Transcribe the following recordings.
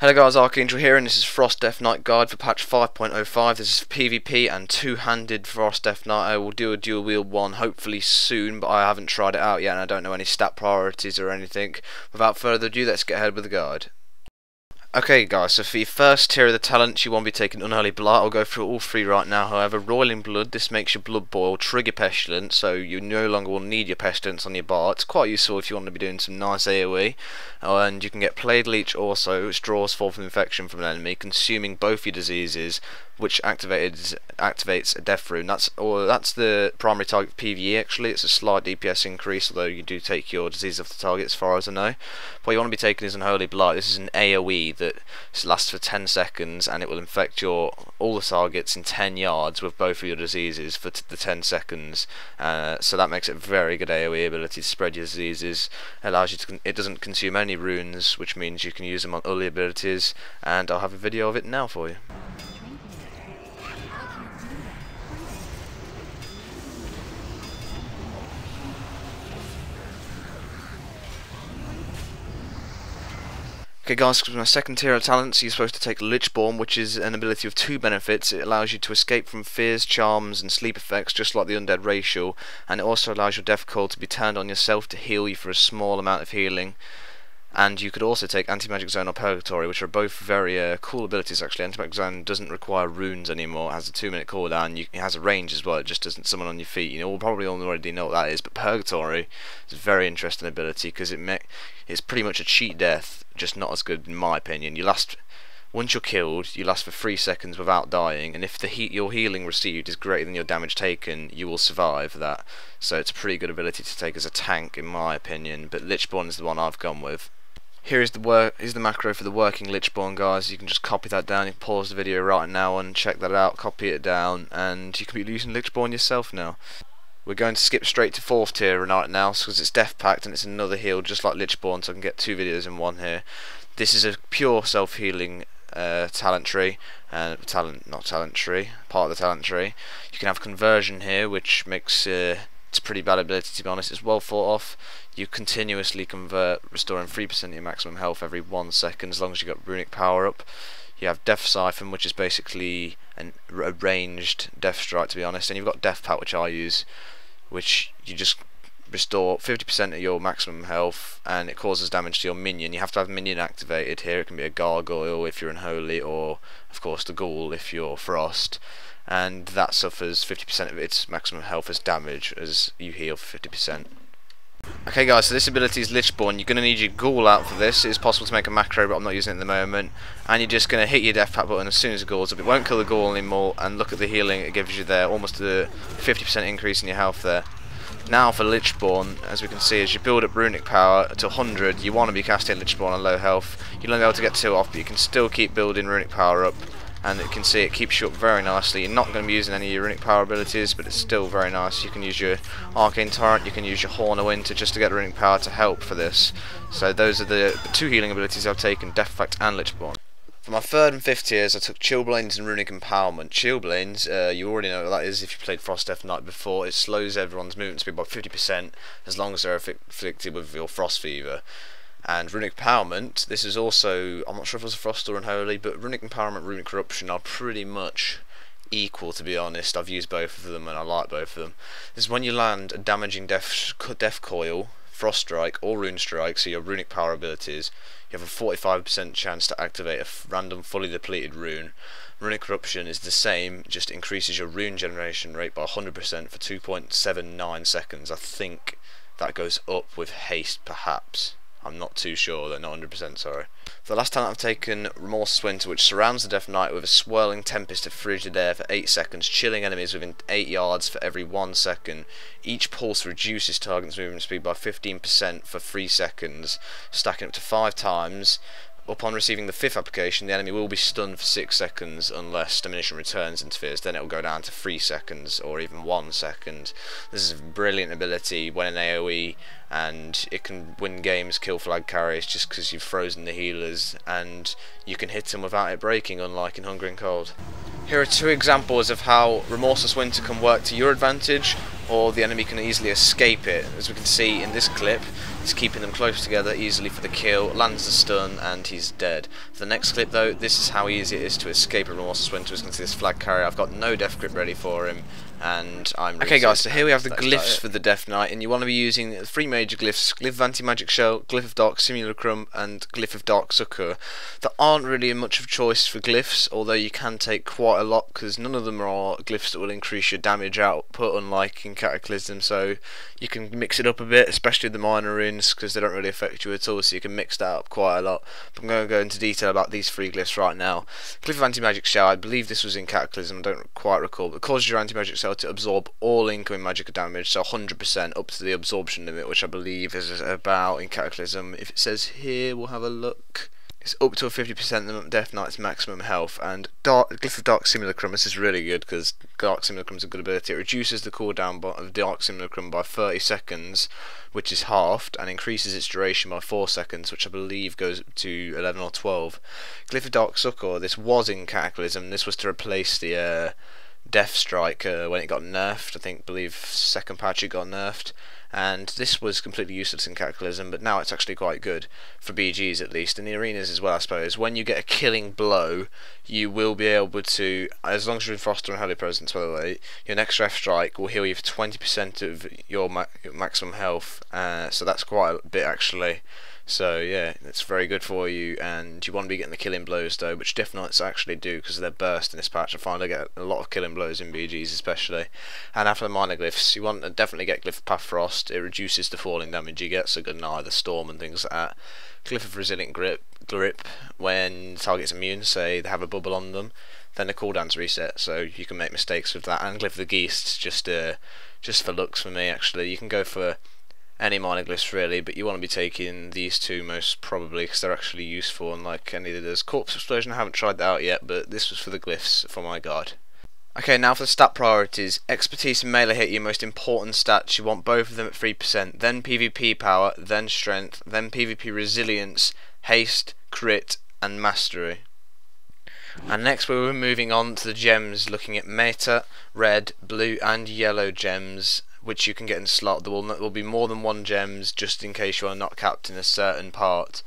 Hello guys, Archangel here, and this is Frost Deathknight guide for patch 5.05. This is PvP and two-handed Frost Deathknight. I will do a dual wield one hopefully soon, but I haven't tried it out yet and I don't know any stat priorities or anything. Without further ado, let's get ahead with the guide. Okay guys, so for your first tier of the talents you want to be taking Unholy Blight. I'll go through all three right now. However, Roiling Blood, this makes your blood boil, trigger Pestilence, so you no longer will need your Pestilence on your bar. It's quite useful if you want to be doing some nice AoE. And you can get Plague Leech also, which draws forth infection from an enemy, consuming both your diseases, which activates a death rune. That's the primary target for PvE actually. It's a slight DPS increase, although you do take your disease off the target as far as I know. What you want to be taking is Unholy Blight. This is an AoE that lasts for 10 seconds and it will infect all the targets in 10 yards with both of your diseases for the 10 seconds. So that makes it a very good AoE ability to spread your diseases. It doesn't consume any runes, which means you can use them on other abilities, and I'll have a video of it now for you. Okay guys, for my second tier of talents, you're supposed to take Lichborn, which is an ability with two benefits. It allows you to escape from fears, charms and sleep effects, just like the Undead Racial, and it also allows your Death Coil to be turned on yourself to heal you for a small amount of healing. And you could also take Anti-Magic Zone or Purgatory, which are both very cool abilities actually. Anti-Magic Zone doesn't require runes anymore, it has a 2-minute cooldown, it has a range as well, it just doesn't summon on your feet. You know, we'll probably already know what that is, but Purgatory is a very interesting ability because it's pretty much a cheat death, just not as good in my opinion. Once you're killed, you last for 3 seconds without dying, and if your healing received is greater than your damage taken, you will survive that. So it's a pretty good ability to take as a tank in my opinion, but Lichborn is the one I've gone with. Here's the macro for the working Lichborn, guys. You can just copy that down. You can pause the video right now and check that out, copy it down, and you can be using Lichborn yourself now. We're going to skip straight to 4th tier right now because it's Death Pact and it's another heal just like Lichborn, so I can get 2 videos in one here. This is a pure self-healing talent tree, part of the talent tree. You can have conversion here, which makes it's a pretty bad ability to be honest. It's well thought of. You continuously convert, restoring 3% of your maximum health every 1 second as long as you got runic power up. You have Death Siphon, which is basically a ranged Death Strike to be honest, and you've got Death Pact, which I use, which you just restore 50% of your maximum health and it causes damage to your minion. You have to have minion activated here. It can be a gargoyle if you're unholy, or of course the ghoul if you're frost, and that suffers 50% of its maximum health as damage as you heal for 50%. Okay guys, so this ability is Lichborn. You're going to need your ghoul out for this. It is possible to make a macro, but I'm not using it at the moment. And you're just going to hit your Death Pact button as soon as the ghoul's up. It won't kill the ghoul anymore, and look at the healing it gives you there. Almost a 50% increase in your health there. Now for Lichborn, as we can see, as you build up runic power to 100, you want to be casting Lichborn on low health. You'll only be able to get 2 off, but you can still keep building runic power up. And you can see it keeps you up very nicely. You're not going to be using any of your runic power abilities, but it's still very nice. You can use your Arcane Torrent, you can use your Horn of Winter just to get runic power to help for this. So those are the 2 healing abilities I've taken, Death Pact and Lichborn. For my 3rd and 5th tiers, I took Chillblains and Runic Empowerment. Chillblains, you already know what that is if you played Frost Deathknight before. It slows everyone's movement speed by 50% as long as they're afflicted with your Frost Fever. And Runic Empowerment, this is also, I'm not sure if it was a Frost or Unholy, but Runic Empowerment, Runic Corruption are pretty much equal to be honest. I've used both of them and I like both of them. This is when you land a damaging Death Coil, Frost Strike or Rune Strike, so your runic power abilities, you have a 45% chance to activate a random fully depleted rune. Runic Corruption is the same, just increases your rune generation rate by 100% for 2.79 seconds. I think that goes up with haste perhaps. I'm not too sure, they're not 100% sorry. For the last talent I've taken Remorseless Winter, which surrounds the Death Knight with a swirling tempest of frigid air for 8 seconds, chilling enemies within 8 yards for every 1 second. Each pulse reduces target's movement speed by 15% for 3 seconds, stacking up to 5 times. Upon receiving the 5th application, the enemy will be stunned for 6 seconds unless Diminishing Returns interferes. Then it will go down to 3 seconds or even 1 second. This is a brilliant ability when in AoE, and it can win games, kill flag carriers just because you've frozen the healers, and you can hit them without it breaking, unlike in Hunger and Cold. Here are 2 examples of how Remorseless Winter can work to your advantage, or the enemy can easily escape it. As we can see in this clip, It's keeping them close together easily for the kill, lands the stun, and he's dead. For the next clip though, this is how easy it is to escape a remorseless winter. As you can see, this flag carrier, I've got no death grip ready for him, and I'm okay guys, so here we have the that's glyphs for the Deathknight, and you want to be using the 3 major glyphs: Glyph of Anti-Magic Shell, Glyph of Dark Simulacrum, and Glyph of Dark Succor. There aren't really much of a choice for glyphs, although you can take quite a lot, because none of them are glyphs that will increase your damage output, unlike in Cataclysm, so you can mix it up a bit, especially the minor runes, because they don't really affect you at all, so you can mix that up quite a lot. But I'm going to go into detail about these 3 glyphs right now. Glyph of Anti-Magic Shell, I believe this was in Cataclysm, I don't quite recall, but it causes your Anti-Magic Shell to absorb all incoming magic damage, so 100% up to the absorption limit, which I believe is about in Cataclysm. If it says here, we'll have a look. It's up to a 50% the Deathknight's maximum health. And Glyph of Dark Simulacrum, this is really good because Dark Simulacrum is a good ability. It reduces the cooldown of Dark Simulacrum by 30 seconds, which is halved, and increases its duration by 4 seconds, which I believe goes to 11 or 12. Glyph of Dark Succor, this was in Cataclysm. This was to replace the Death Strike when it got nerfed. Believe second patch it got nerfed, and this was completely useless in Cataclysm, but now it's actually quite good for BGs, at least in the arenas as well, I suppose. When you get a killing blow, you will be able to, as long as you're in Froster and Holy Presence, by the way, your next Death Strike will heal you for 20% of your maximum health, so that's quite a bit actually. So yeah, it's very good for you, and you want to be getting the killing blows though, which Deathknights actually do because of their burst in this patch. I find I get a lot of killing blows in BGs especially. And after the minor glyphs, you want to definitely get Glyph of Path Frost. It reduces the falling damage you get, so good eye the storm and things like that. Glyph of Resilient Grip, when targets immune, say they have a bubble on them, then the cooldown's reset, so you can make mistakes with that. And Glyph of the Geast, just for looks for me actually. You can go for any minor glyphs really, but you want to be taking these 2 most probably because they're actually useful, unlike any others. Corpse Explosion, I haven't tried that out yet, but this was for the glyphs for my guide. Okay, now for the stat priorities. Expertise and melee hit, your most important stats. You want both of them at 3%, then PvP power, then strength, then PvP resilience, haste, crit, and mastery. And next we're moving on to the gems, looking at meta, red, blue and yellow gems, which you can get in slot. There will be more than 1 gems, just in case you are not capped in a certain part.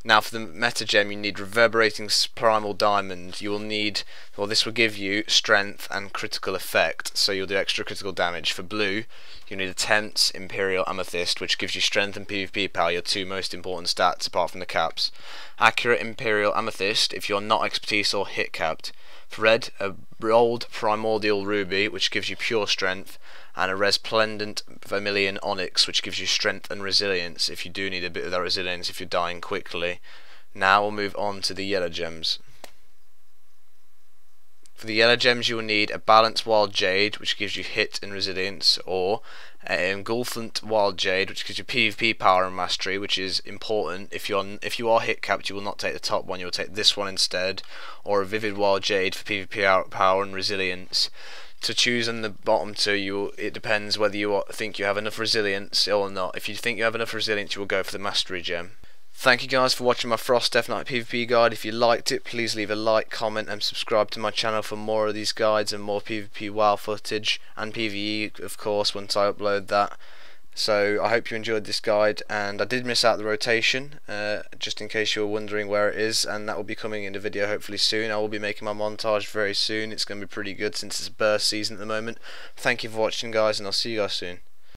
Now for the meta gem, you need Reverberating Primal Diamond. You will need, well, this will give you strength and critical effect, so you'll do extra critical damage. For blue, you need Attempts, Imperial, Amethyst, which gives you strength and PvP power, your 2 most important stats apart from the caps. Accurate Imperial Amethyst if you're not expertise or hit capped. For red, a rolled Primordial Ruby, which gives you pure strength, and a Resplendent Vermilion Onyx, which gives you strength and resilience if you do need a bit of that resilience if you're dying quickly. Now we'll move on to the yellow gems. For the yellow gems, you will need a Balanced Wild Jade, which gives you hit and resilience, or a Engulfant Wild Jade, which gives you PvP power and mastery, which is important. If you are hit capped, you will not take the top one, you will take this one instead, or a Vivid Wild Jade for PvP power and resilience. To choose on the bottom 2, it depends whether you think you have enough resilience or not. If you think you have enough resilience, you will go for the mastery gem. Thank you guys for watching my Frost Deathknight PvP guide. If you liked it, please leave a like, comment and subscribe to my channel for more of these guides and more PvP WoW footage, and PvE of course once I upload that. So I hope you enjoyed this guide, and I did miss out the rotation, just in case you were wondering where it is, and that will be coming in the video hopefully soon. I will be making my montage very soon. It's going to be pretty good since it's burst season at the moment. Thank you for watching guys, and I'll see you guys soon.